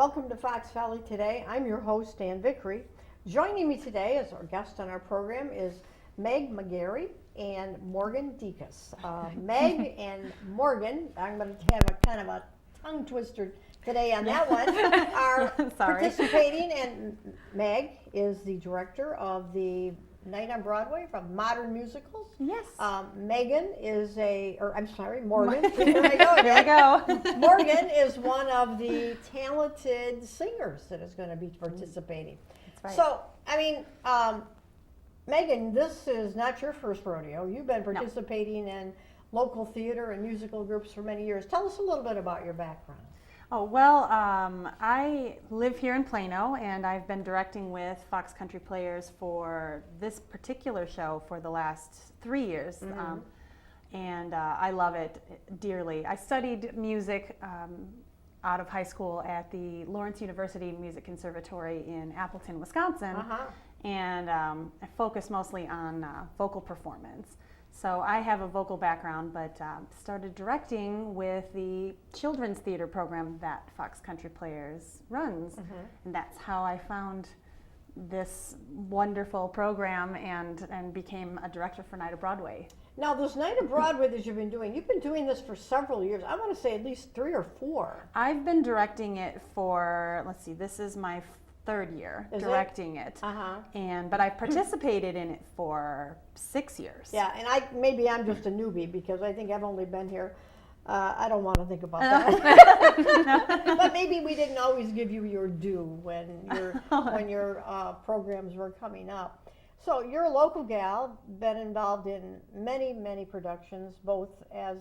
welcome to Fox Valley Today. I'm your host, Anne Vickery. Joining me today as our guest on our program is Meg McGarry and Morgan Dietkus. Meg and Morgan, I'm going to have a kind of a tongue twister today on that one, are participating, and Meg is the director of the Night on Broadway from Modern Musicals. Yes. Megan is Morgan. Here we go. Morgan is one of the talented singers that is going to be participating. That's right. So, Megan, this is not your first rodeo. You've been participating in local theater and musical groups for many years. Tell us a little bit about your background. Oh, well, I live here in Plano, and I've been directing with Fox Country Players for this particular show for the last 3 years, and I love it dearly. I studied music out of high school at the Lawrence University Music Conservatory in Appleton, Wisconsin, and I focused mostly on vocal performance. So I have a vocal background, but started directing with the children's theater program that Fox Country Players runs. And that's how I found this wonderful program and became a director for Night of Broadway. Now, this Night of Broadway that you've been doing this for several years. I want to say at least 3 or 4. I've been directing it for, this is my third year directing it. But I've participated in it for 6 years. Yeah, and maybe I'm just a newbie because I think I've only been here. I don't want to think about that. But maybe we didn't always give you your due when your programs were coming up. So you're a local gal, been involved in many productions, both as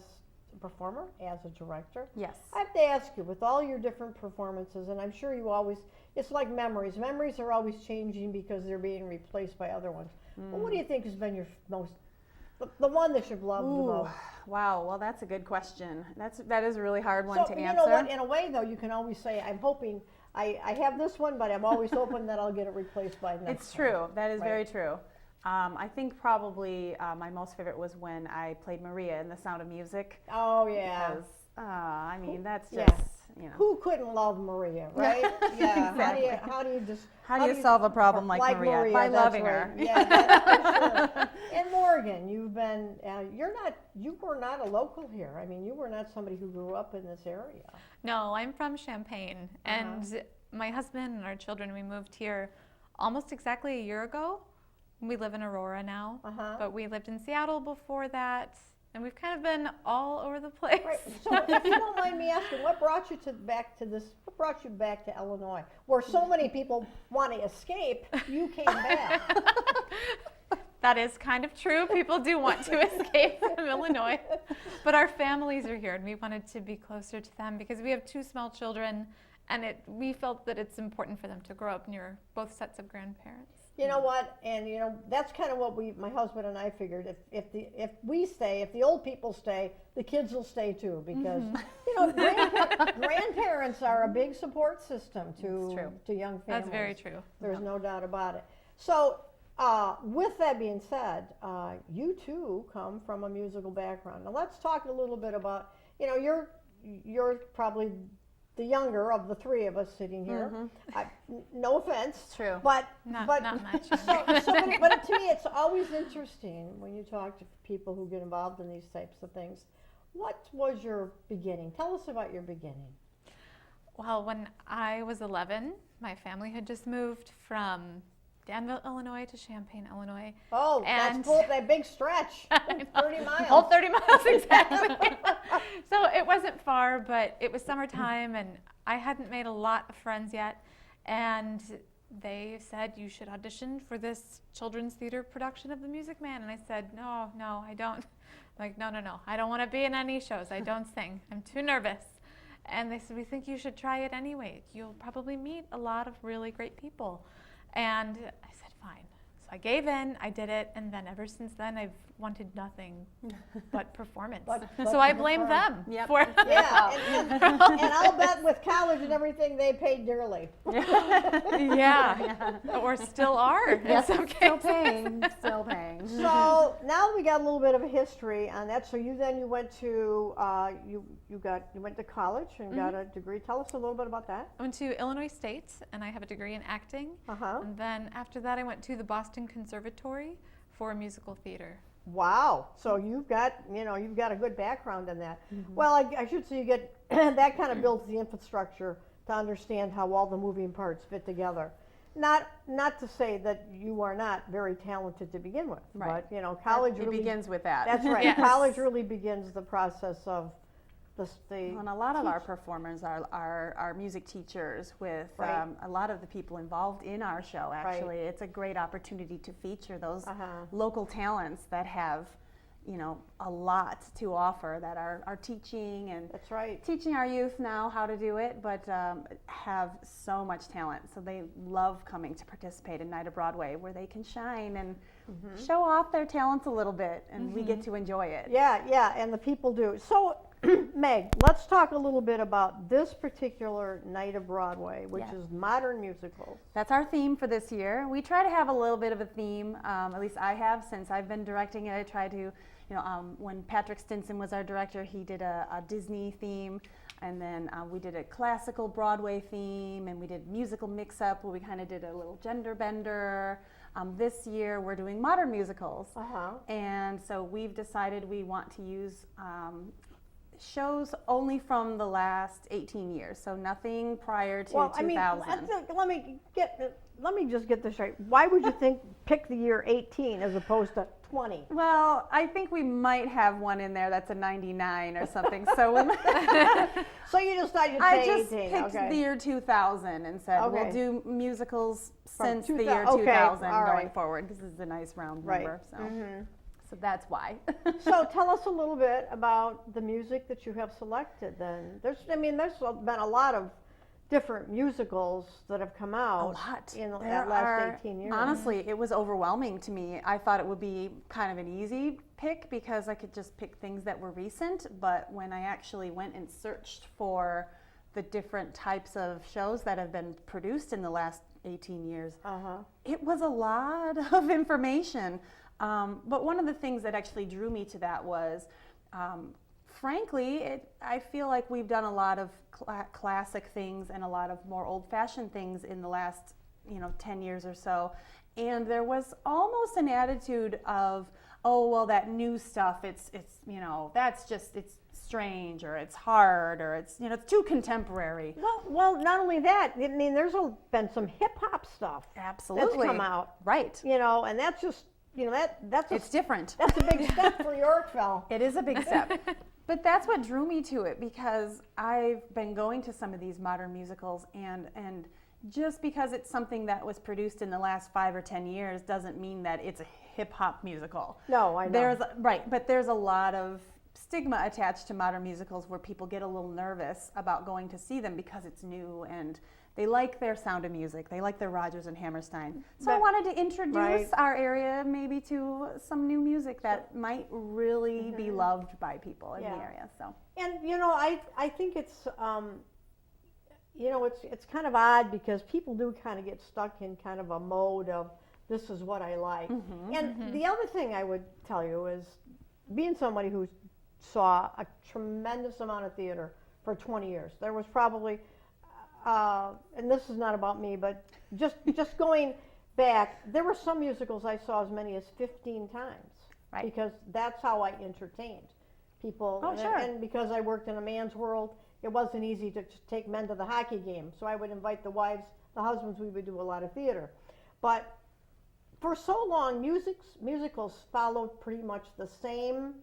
a performer, as a director. Yes. I have to ask you, with all your different performances, and I'm sure you always, it's like memories. Memories are always changing because they're being replaced by other ones. But what do you think has been your the one that you've loved the most? Wow, well, that's a good question. That is a really hard one to answer. You know what, in a way, though, you can always say, I'm hoping, I have this one, but I'm always hoping that I'll get it replaced by next It's true. time. That is very true. I think probably my most favorite was when I played Maria in The Sound of Music. Oh, yeah. Because, that's just, Who couldn't love Maria, right? Yeah. Exactly. How do you solve a problem like Maria? By loving her. Yeah, that's for sure. And Morgan, you were not a local here. I mean, you were not somebody who grew up in this area. No, I'm from Champaign, and my husband and our children, we moved here almost exactly a year ago. We live in Aurora now, but we lived in Seattle before that, and we've kind of been all over the place. Right. So, if you don't mind me asking, what brought you back to Illinois, where so many people want to escape? You came back. That is kind of true. People do want to escape from Illinois, but our families are here, and we wanted to be closer to them because we have 2 small children, and we felt that it's important for them to grow up near both sets of grandparents. You know what, and that's kind of what my husband and I figured. If the old people stay, the kids will stay too, because grandparents are a big support system to young families. That's very true. There's no doubt about it. So, with that being said, you too come from a musical background. Now let's talk a little bit about you're probably the younger of the 3 of us sitting here. No offense. It's true. But not much. But to me, it's always interesting when you talk to people who get involved in these types of things. What was your beginning? Tell us about your beginning. Well, when I was 11, my family had just moved from Danville, Illinois to Champaign, Illinois. Oh, that's cool, that big stretch. 30 miles. Whole 30 miles, exactly. So it wasn't far, but it was summertime, and I hadn't made a lot of friends yet. And they said, you should audition for this children's theater production of The Music Man. And I said, no, I don't. Like, no, I don't want to be in any shows. I don't sing. I'm too nervous. And they said, we think you should try it anyway. You'll probably meet a lot of really great people. And I said, fine. So I gave in, I did it, and then ever since then I've wanted nothing but performance. But so I to blame perform. them Yep. for Yeah, and I'll bet with college and everything, they paid dearly. yeah, or still are in some Still cases. paying, still paying. So now we got a little bit of a history on that. So you went to you went to college and got a degree. Tell us a little bit about that. I went to Illinois State, and I have a degree in acting. Uh-huh. And then after that, I went to the Boston Conservatory for musical theater. Wow. So you've got a good background in that. Well, I should say you get that kind of builds the infrastructure to understand how all the moving parts fit together. Not to say that you are not very talented to begin with, Right. but college It really begins with that. That's right. Yes. College really begins the process of the And a lot of our performers are music teachers with Right. a lot of the people involved in our show, actually. It's a great opportunity to feature those local talents that have, a lot to offer, that are teaching and That's right. teaching our youth now how to do it, but have so much talent. So they love coming to participate in Night of Broadway, where they can shine and show off their talents a little bit, and we get to enjoy it. Yeah, and the people do. So, Meg, let's talk a little bit about this particular Night of Broadway, which is modern musicals. That's our theme for this year. We try to have a little bit of a theme, at least I have, since I've been directing it. I try to, when Patrick Stinson was our director, he did a Disney theme, and then we did a classical Broadway theme, and we did musical mix-up, where we kind of did a little gender bender. This year, we're doing modern musicals, and so we've decided we want to use shows only from the last 18 years, so nothing prior to 2000. Let me just get this right. Why would you pick the year 18 as opposed to 20? Well, I think we might have one in there that's a 99 or something. So So you just thought you'd I say just 18. picked Okay. the year 2000 and said Okay. we'll do musicals From since the 2000. year Okay, 2000 all going right. forward, because this is a nice round Right. number. So that's why. So tell us a little bit about the music that you have selected then. There's been a lot of different musicals that have come out in the last 18 years. Honestly, it was overwhelming to me. I thought it would be kind of an easy pick because I could just pick things that were recent, but when I actually went and searched for the different types of shows that have been produced in the last 18 years, it was a lot of information. But one of the things that actually drew me to that was, frankly, I feel like we've done a lot of classic things and a lot of more old-fashioned things in the last, 10 years or so. And there was almost an attitude of, oh, well, that new stuff, it's it's strange, or it's hard, or it's too contemporary. Well, not only that, there's been some hip hop stuff Absolutely. that's come out, Right. and that's just, It's different. That's a big step for Yorkville. It is a big step. But that's what drew me to it, because I've been going to some of these modern musicals, and just because it's something that was produced in the last 5 or 10 years doesn't mean that it's a hip hop musical. No, I know. But there's a lot of stigma attached to modern musicals where people get a little nervous about going to see them because it's new and they like their Sound of Music. They like their Rodgers and Hammerstein. So I wanted to introduce our area maybe to some new music that might really be loved by people in the area. So. And I think it's it's kind of odd because people do kind of get stuck in kind of a mode of this is what I like. And the other thing I would tell you is, being somebody who saw a tremendous amount of theater for 20 years, there was probably and this is not about me, but just going back, there were some musicals I saw as many as 15 times, because that's how I entertained people. Oh, sure. And because I worked in a man's world, it wasn't easy to just take men to the hockey game. So I would invite the wives, the husbands. We would do a lot of theater, but for so long, musicals followed pretty much the same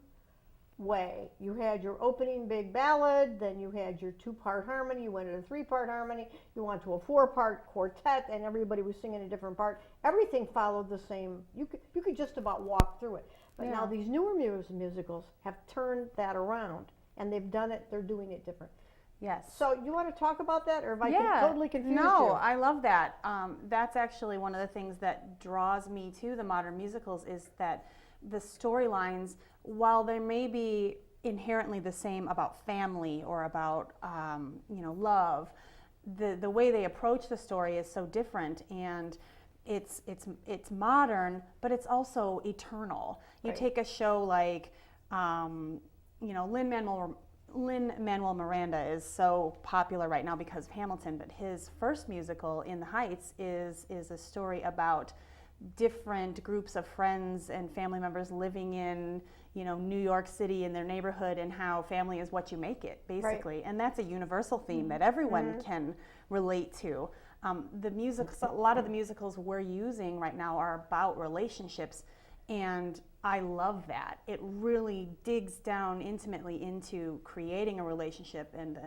way. You had your opening big ballad, then you had your 2-part harmony, you went into a 3-part harmony, you went to a 4-part quartet, and everybody was singing a different part. Everything followed the same. You could just about walk through it. But now these newer musicals have turned that around, and they're doing it different. Yes. So you want to talk about that, or have I totally confused you? No, I love that. That's actually one of the things that draws me to the modern musicals, is that the storylines, while they may be inherently the same about family or about love, the way they approach the story is so different, and it's modern, but it's also eternal. You Right. take a show like Lin-Manuel Miranda is so popular right now because of Hamilton, but his first musical, In the Heights, is a story about different groups of friends and family members living in New York City in their neighborhood, and how family is what you make it, basically. Right. And that's a universal theme that everyone can relate to. The musicals, a lot of the musicals we're using right now are about relationships, and I love that. It really digs down intimately into creating a relationship and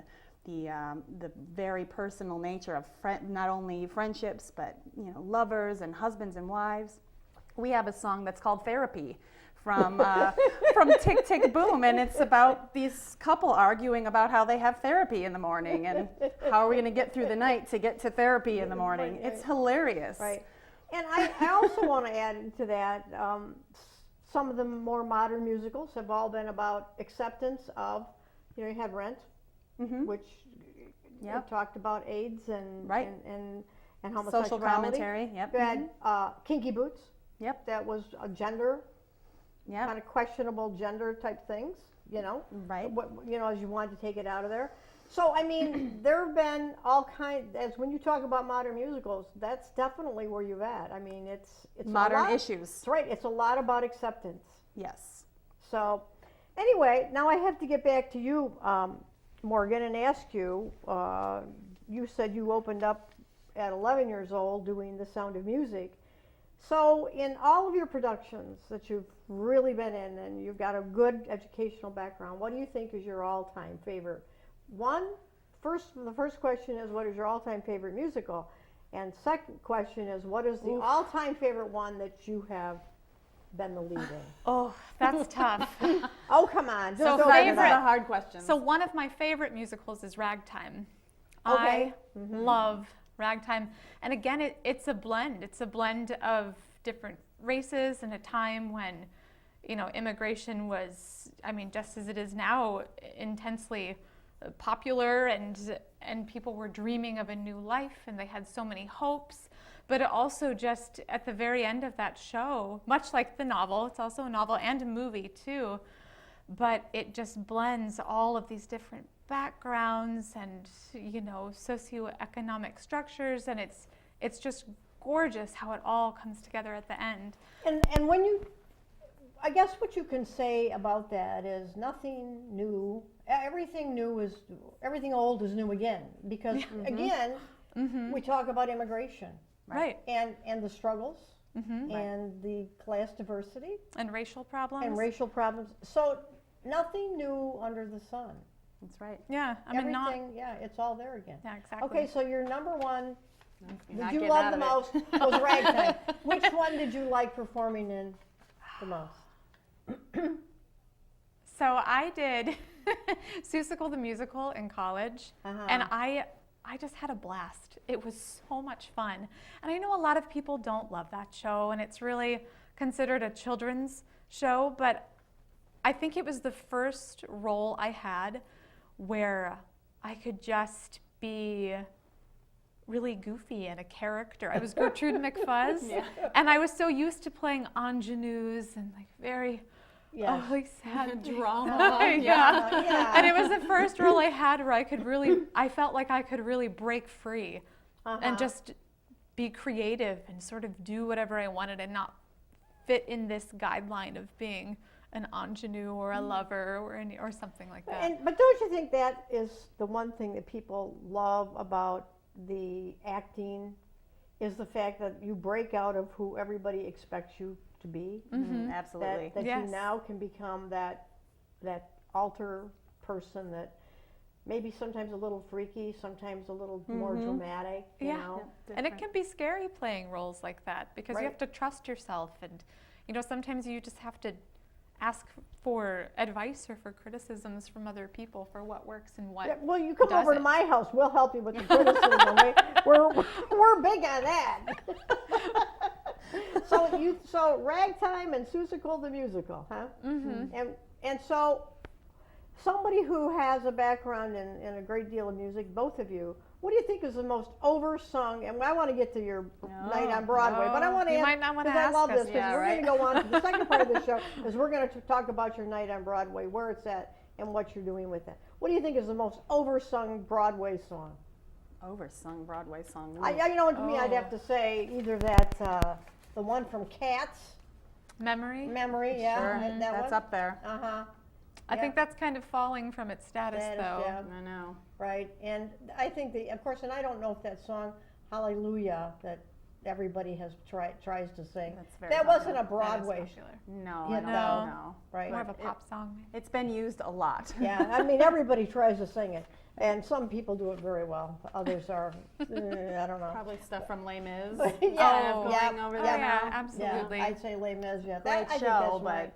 the very personal nature of not only friendships, but lovers and husbands and wives. We have a song that's called Therapy from Tick Tick Boom, and it's about these couple arguing about how they have therapy in the morning and how are we going to get through the night to get to therapy in the morning. Right. It's hilarious. Right. And I also want to add to that, some of the more modern musicals have all been about acceptance of, you had Rent, which talked about AIDS and homosexuality. Social commentary. Yep. You had Kinky Boots. Yep. That was a gender, kind of questionable gender type things, Right. As you wanted to take it out of there. So, I mean, there have been all kinds, when you talk about modern musicals, that's definitely where you're at. I mean, it's modern issues. That's right. It's a lot about acceptance. Yes. So, anyway, now I have to get back to you, Morgan, and ask you, you said you opened up at 11 years old doing The Sound of Music. So, in all of your productions that you've really been in, and you've got a good educational background, what do you think is your all-time favorite? The first question is, what is your all-time favorite musical? And second question is, what is the all-time favorite one that you have been the lead in? Oh, that's tough. Oh, come on. So Those are the hard questions. So one of my favorite musicals is Ragtime. Okay. I love Ragtime. And again, it's a blend. It's a blend of different races in a time when, immigration was, just as it is now, intensely popular, and people were dreaming of a new life, and they had so many hopes. But it also just at the very end of that show, much like the novel, it's also a novel and a movie too, but it just blends all of these different backgrounds and socioeconomic structures, and it's just gorgeous how it all comes together at the end. And when I guess what you can say about that is nothing new. Everything old is new again, because again, we talk about immigration, right? And the struggles, and the class diversity, and racial problems. So nothing new under the sun. That's right. Yeah, everything. It's all there again. Yeah, exactly. Okay, so your number one that you love the most was Ragtime. Which one did you like performing in the most? So I did Seussical the Musical in college, and I just had a blast. It was so much fun. And I know a lot of people don't love that show, and it's really considered a children's show, but I think it was the first role I had where I could just be really goofy and a character. I was Gertrude McFuzz, and I was so used to playing ingenues and very sad drama. And it was the first role I had where I felt like I could really break free and just be creative and sort of do whatever I wanted and not fit in this guideline of being an ingenue or a lover or something like that. But don't you think that is the one thing that people love about the acting, is the fact that you break out of who everybody expects you to be? Absolutely. That you now can become that alter person that maybe sometimes a little freaky, sometimes a little more dramatic, you know? And it can be scary playing roles like that because you have to trust yourself, and sometimes you just have to ask for advice or for criticisms from other people for what works and what well, you come over to doesn't. my house, we'll help you with the criticism. We're big on that. so Ragtime and Seussical the musical, huh? Mm-hmm. And so somebody who has a background in a great deal of music, both of you, what do you think is the most oversung? And I want to get to your night on Broadway, but I want to You ask, might not want to because I ask love us. this, because we're going to go on to the second part of the show, is we're going to talk about your night on Broadway, where it's at, and what you're doing with it. What do you think is the most oversung Broadway song? Oversung Broadway song. To me, I'd have to say either that, the one from Cats, Memory. yeah, Sure. that That's one. up there. I Yeah. think that's kind of falling from its status, though. Yeah. I know. Right, and I think of course, and I don't know if that song Hallelujah that everybody has tries to sing. That's very That popular. wasn't a Broadway, That is popular. No, Yeah, I don't no. know. right? More of a pop song. Maybe. It's been used a lot. Yeah, I mean everybody tries to sing it, and some people do it very well. Others are, I don't know. Probably stuff from Les Mis. Yeah, going yeah, over Oh, there yeah, now. absolutely. Yeah, I'd say Les Mis. Yeah, Great I think show, that's right.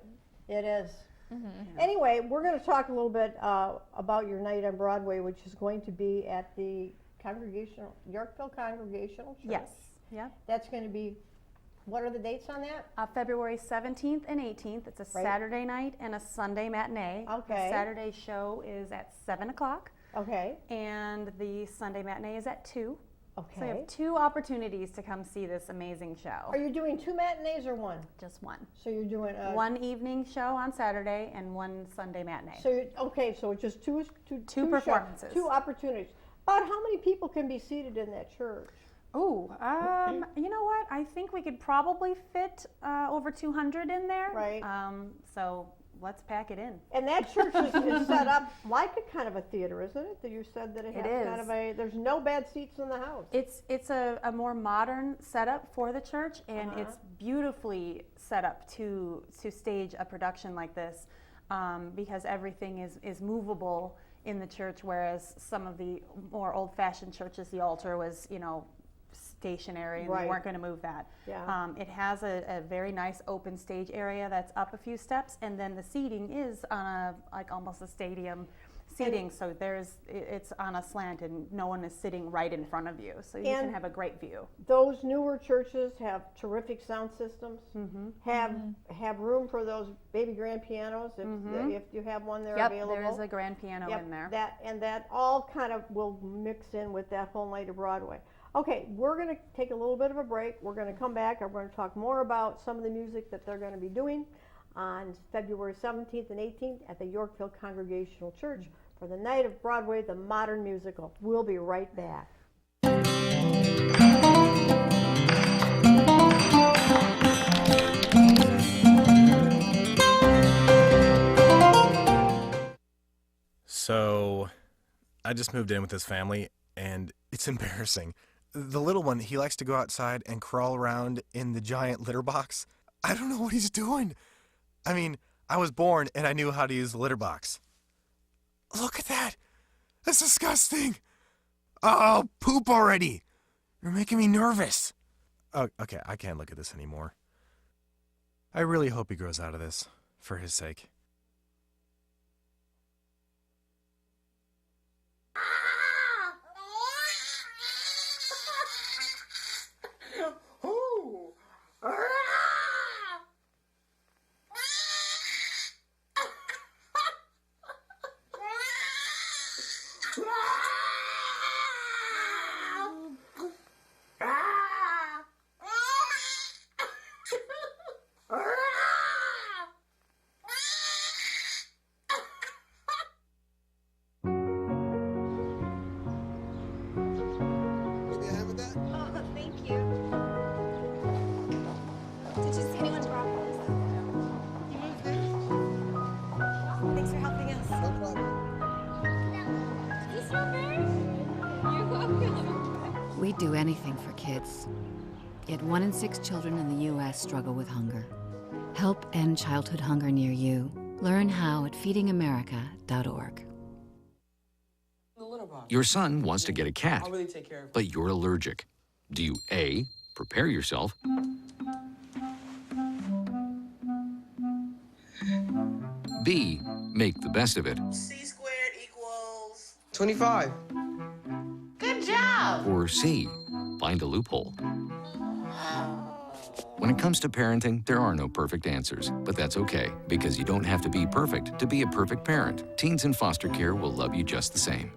It is. Mm-hmm. Anyway, we're going to talk a little bit about your night on Broadway, which is going to be at the Yorkville Congregational Church. Yes. Yeah. That's going to be, what are the dates on that? February 17th and 18th. It's a Right. Saturday night and a Sunday matinee. Okay. The Saturday show is at 7 o'clock, Okay, and the Sunday matinee is at 2. So you okay. have 2 opportunities to come see this amazing show. Are you doing 2 matinees or 1? Just one. So you're doing One evening show on Saturday and one Sunday matinee. So it's just two performances. 2 opportunities. About how many people can be seated in that church? Ooh, you know what? I think we could probably fit over 200 in there. Right. So let's pack it in. And that church is set up like a kind of a theater, isn't it? That you said that it has It kind is. of there's no bad seats in the house. It's a more modern setup for the church, and it's beautifully set up to stage a production like this, because everything is movable in the church, whereas some of the more old-fashioned churches, the altar was, stationary, and Right. they weren't going to move that. Yeah. It has a very nice open stage area that's up a few steps, and then the seating is on almost a stadium seating, so it's on a slant, and no one is sitting right in front of you, so you can have a great view. Those newer churches have terrific sound systems. Mm-hmm. Have room for those baby grand pianos if you have one there available. There is a grand piano in there. That all kind of will mix in with that whole night of Broadway. Okay, we're going to take a little bit of a break. We're going to come back and we're going to talk more about some of the music that they're going to be doing on February 17th and 18th at the Yorkville Congregational Church for the Night of Broadway, the Modern Musical. We'll be right back. So, I just moved in with this family, and it's embarrassing. The little one, he likes to go outside and crawl around in the giant litter box. I don't know what he's doing. I mean, I was born and I knew how to use the litter box. Look at that. That's disgusting. Oh, poop already. You're making me nervous. Oh, okay, I can't look at this anymore. I really hope he grows out of this, for his sake. We'd do anything for kids. Yet 1 in 6 children in the U.S. struggle with hunger. Help end childhood hunger near you. Learn how at feedingamerica.org. Your son wants to get a cat, but you're allergic. Do you A, prepare yourself, B, make the best of it, C squared equals 25. Good job! or C, find a loophole? When it comes to parenting, there are no perfect answers, but that's okay, because you don't have to be perfect to be a perfect parent. Teens in foster care will love you just the same.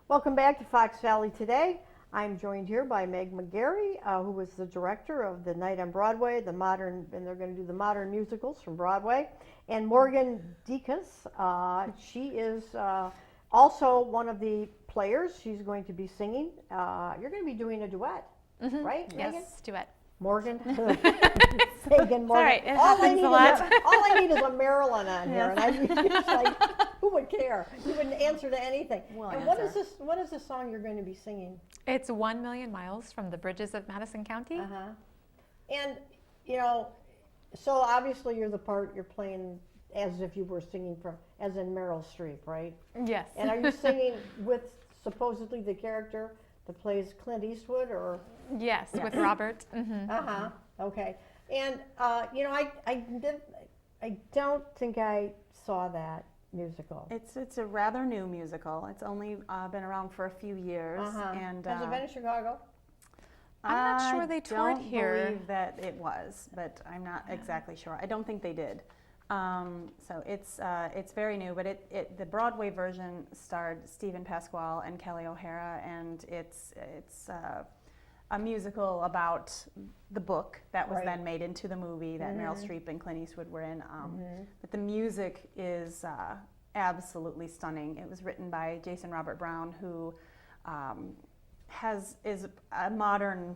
Welcome back to Fox Valley Today. I'm joined here by Meg McGarry, who was the director of the Night on Broadway, and they're going to do the modern musicals from Broadway, and Morgan Dietkus. She is also one of the players. She's going to be singing. You're going to be doing a duet, right, Megan? Yes, duet. Morgan. Megan, Morgan. Sorry, it happens a lot. All I need is a Marilyn on here, and I'd be just like, who would care? You wouldn't answer to anything. And what is this? What is the song you're going to be singing? It's 1 Million Miles from the Bridges of Madison County. And you know, so obviously you're playing as if you were singing as in Meryl Streep, right? Yes. And are you singing with supposedly the character that plays Clint Eastwood, or? Yes, with Robert. Okay. And you know, I don't think I saw that musical. It's a rather new musical. It's only been around for a few years. And has it been in Chicago? I'm not sure they toured here. I don't believe that it was, but I'm not exactly sure. I don't think they did. So it's very new, but the Broadway version starred Stephen Pasquale and Kelly O'Hara, and it's a musical about the book that was then made into the movie that Meryl Streep and Clint Eastwood were in. But the music is absolutely stunning. It was written by Jason Robert Brown, who is a modern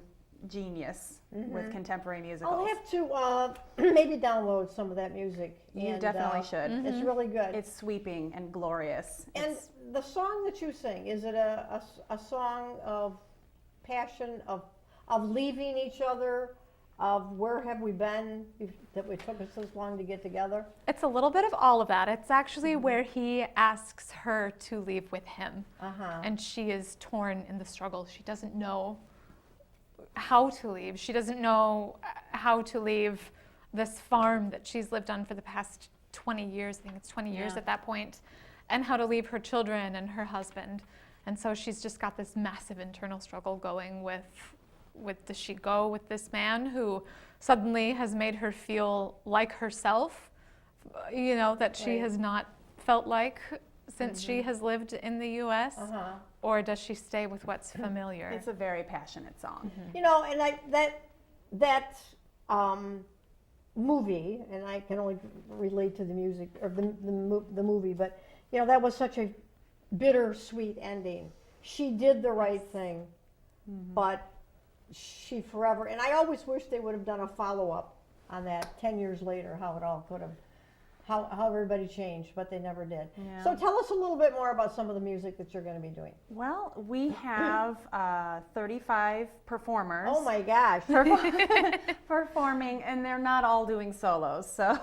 genius with contemporary musicals. I'll have to maybe download some of that music. You definitely should. It's really good. It's sweeping and glorious. And the song that you sing, is it a song of passion, of leaving each other, of where have we been that it took us this long to get together? It's a little bit of all of that. It's actually where he asks her to leave with him. And she is torn in the struggle. She doesn't know how to leave. She doesn't know how to leave this farm that she's lived on for the past 20 years. I think it's 20 years at that point, and how to leave her children and her husband. And so she's just got this massive internal struggle going with does she go with this man who suddenly has made her feel like herself, you know, that she has not felt like since she has lived in the U.S., or does she stay with what's familiar? It's a very passionate song. You know, and that movie, and I can only relate to the music or the movie, but you know, that was such a bittersweet ending. She did the right thing, but she forever, and I always wish they would have done a follow-up on that 10 years later, how it all could have, how everybody changed, but they never did. So tell us a little bit more about some of the music that you're going to be doing. Well, we have 35 performers. Oh my gosh. Performing, and they're not all doing solos, so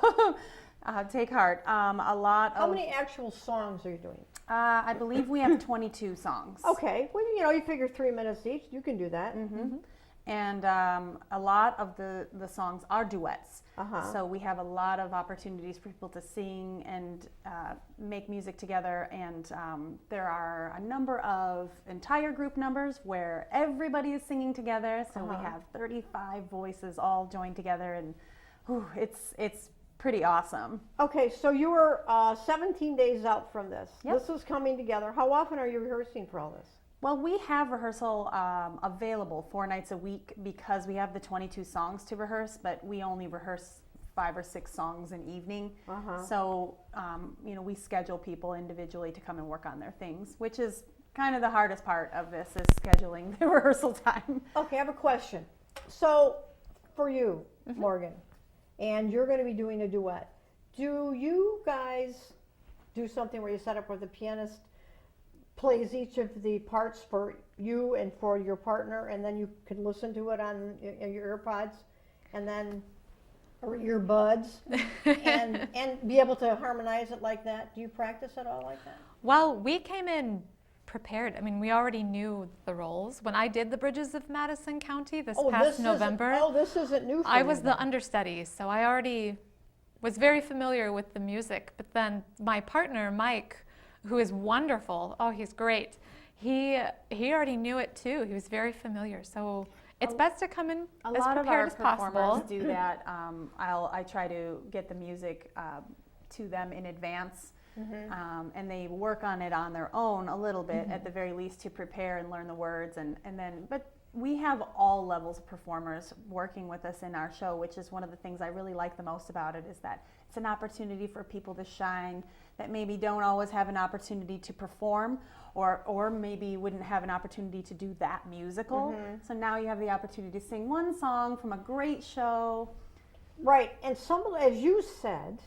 take heart. How many actual songs are you doing? I believe we have 22 songs. Okay, well, you know, you figure 3 minutes each, you can do that. And a lot of the songs are duets. So we have a lot of opportunities for people to sing and make music together. And there are a number of entire group numbers where everybody is singing together. So we have 35 voices all joined together, and it's pretty awesome. Okay, so you were 17 days out from this. Yep. This is coming together. How often are you rehearsing for all this? Well, we have rehearsal available 4 nights a week because we have the 22 songs to rehearse, but we only rehearse 5 or 6 songs an evening. So, you know, we schedule people individually to come and work on their things, which is kind of the hardest part of this, is scheduling the rehearsal time. Okay, I have a question. So, for you, Morgan, and you're going to be doing a duet, do you guys do something where you set up where the pianist plays each of the parts for you and for your partner, and then you can listen to it on your earpods and then, or earbuds, and be able to harmonize it like that? Do you practice at all like that? Well, we came in prepared. I mean, we already knew the roles. When I did the Bridges of Madison County this past November, this isn't new for I you was then. the understudy, so I already was very familiar with the music, but then my partner, Mike, who is wonderful, oh, he's great, he already knew it too. He was very familiar. So it's best to come in A as lot of prepared our as possible. performers do that. I try to get the music to them in advance, and they work on it on their own a little bit, at the very least, to prepare and learn the words, and then. But we have all levels of performers working with us in our show, which is one of the things I really like the most about it, is that it's an opportunity for people to shine that maybe don't always have an opportunity to perform, or maybe wouldn't have an opportunity to do that musical. So now you have the opportunity to sing one song from a great show. Right, and as you said,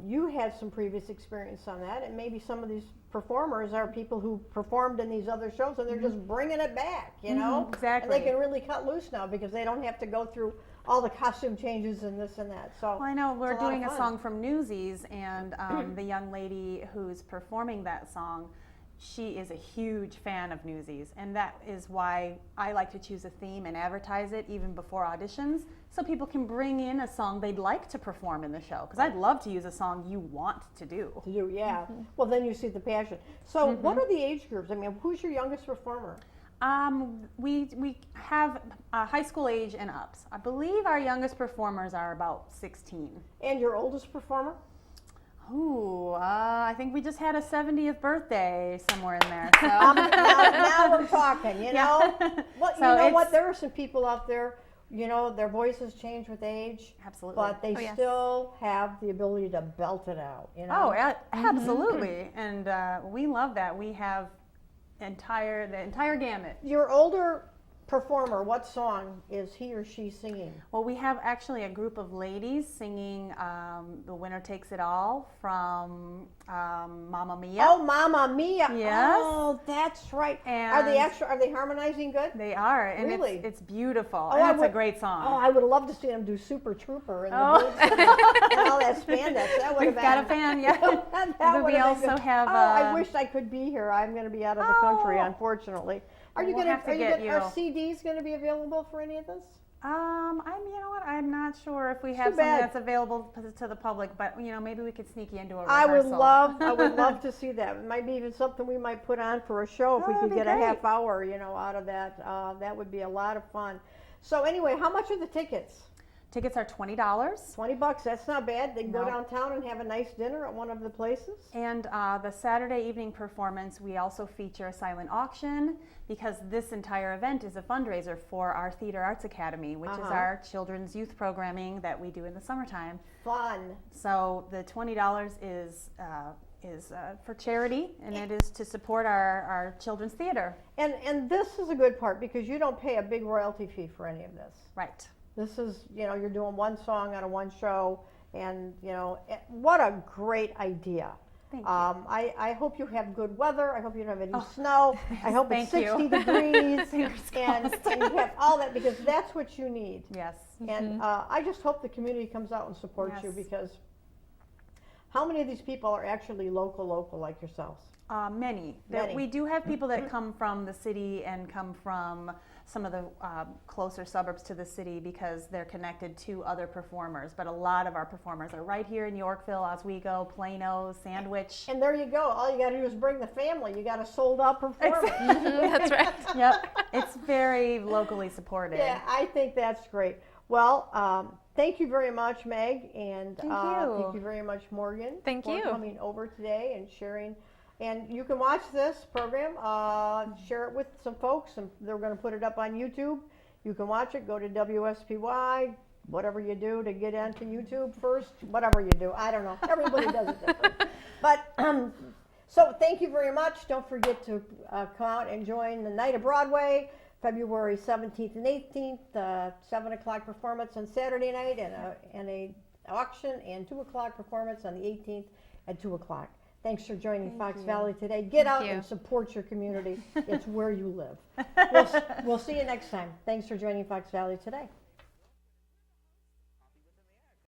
you had some previous experience on that, and maybe some of these performers are people who performed in these other shows, and they're just bringing it back, you know? Exactly. And they can really cut loose now because they don't have to go through all the costume changes and this and that. So Well, I know we're it's a lot of doing a fun. song from Newsies, and the young lady who's performing that song, she is a huge fan of Newsies, and that is why I like to choose a theme and advertise it even before auditions, so people can bring in a song they'd like to perform in the show, because I'd love to use a song you want to do. To do, yeah. Well, then you see the passion. So what are the age groups? I mean, who's your youngest performer? We have high school age and ups. I believe our youngest performers are about 16. And your oldest performer? Ooh, I think we just had a 70th birthday somewhere in there. So. now we're talking, you know? Well, So you know what? it's- There are some people out there, you know, their voices change with age. Absolutely. But they Oh, yes. still have the ability to belt it out, you Oh, know? absolutely. And we love that. We have the entire gamut. Your older performer, what song is he or she singing? Well, we have actually a group of ladies singing "The Winner Takes It All" from Mamma Mia. Oh, Mamma Mia! Yes. Oh, that's right. And Are they harmonizing good? They are, and Really? it's beautiful, Oh, and I it's would- a great song. Oh, I would love to see them do Super Trooper and the Oh. boots and all that spandex. That would We've have got a been. fan, yeah. That But would we have been also good. have, Oh, I wish I could be here. I'm going to be out of the country, Oh. unfortunately. Are We'll have to get you. Are CDs going to be available for any of this? You know what? I'm not sure if we have Too something bad. that's available to the public, but you know, maybe we could sneak you into a I rehearsal. would love to see that. It might be even something we might put on for a show if Oh, we that'd could be get a great. half hour, you know, out of that. That would be a lot of fun. So anyway, how much are the tickets? Tickets are $20, $20. That's not bad. They can go No. downtown and have a nice dinner at one of the places. and the Saturday evening performance, we also feature a silent auction, because this entire event is a fundraiser for our Theater Arts Academy, which is our children's youth programming that we do in the summertime. Fun. So the $20 is for charity, and it is to support our children's theater. And this is a good part because you don't pay a big royalty fee for any of this. Right. This is, you know, you're doing one song on a one show, and you know, what a great idea. Thank you. I hope you have good weather. I hope you don't have any snow. I hope it's thank 60 you. degrees Fingers and you have all that, because that's what you need. Yes. And I just hope the community comes out and supports you, Yes. because how many of these people are actually local like yourselves? Many. Many. We do have people that come from the city and come from some of the closer suburbs to the city because they're connected to other performers. But a lot of our performers are right here in Yorkville, Oswego, Plano, Sandwich. And there you go. All you got to do is bring the family. You got a sold out performance. That's right. Yep. It's very locally supported. Yeah, I think that's great. Well, thank you very much, Meg, and Thank you. thank you very much, Morgan, Thank for you. coming over today and sharing. And you can watch this program, share it with some folks, and they're going to put it up on YouTube. You can watch it. Go to WSPY, whatever you do to get onto YouTube first, whatever you do. I don't know. Everybody does it different. But so thank you very much. Don't forget to come out and join the Night of Broadway. February 17th and 18th, 7 o'clock performance on Saturday night, and a auction, and 2 o'clock performance on the 18th at 2 o'clock. Thanks for joining Fox Valley today. Get out you. and support your community. It's where you live. We'll see you next time. Thanks for joining Fox Valley today.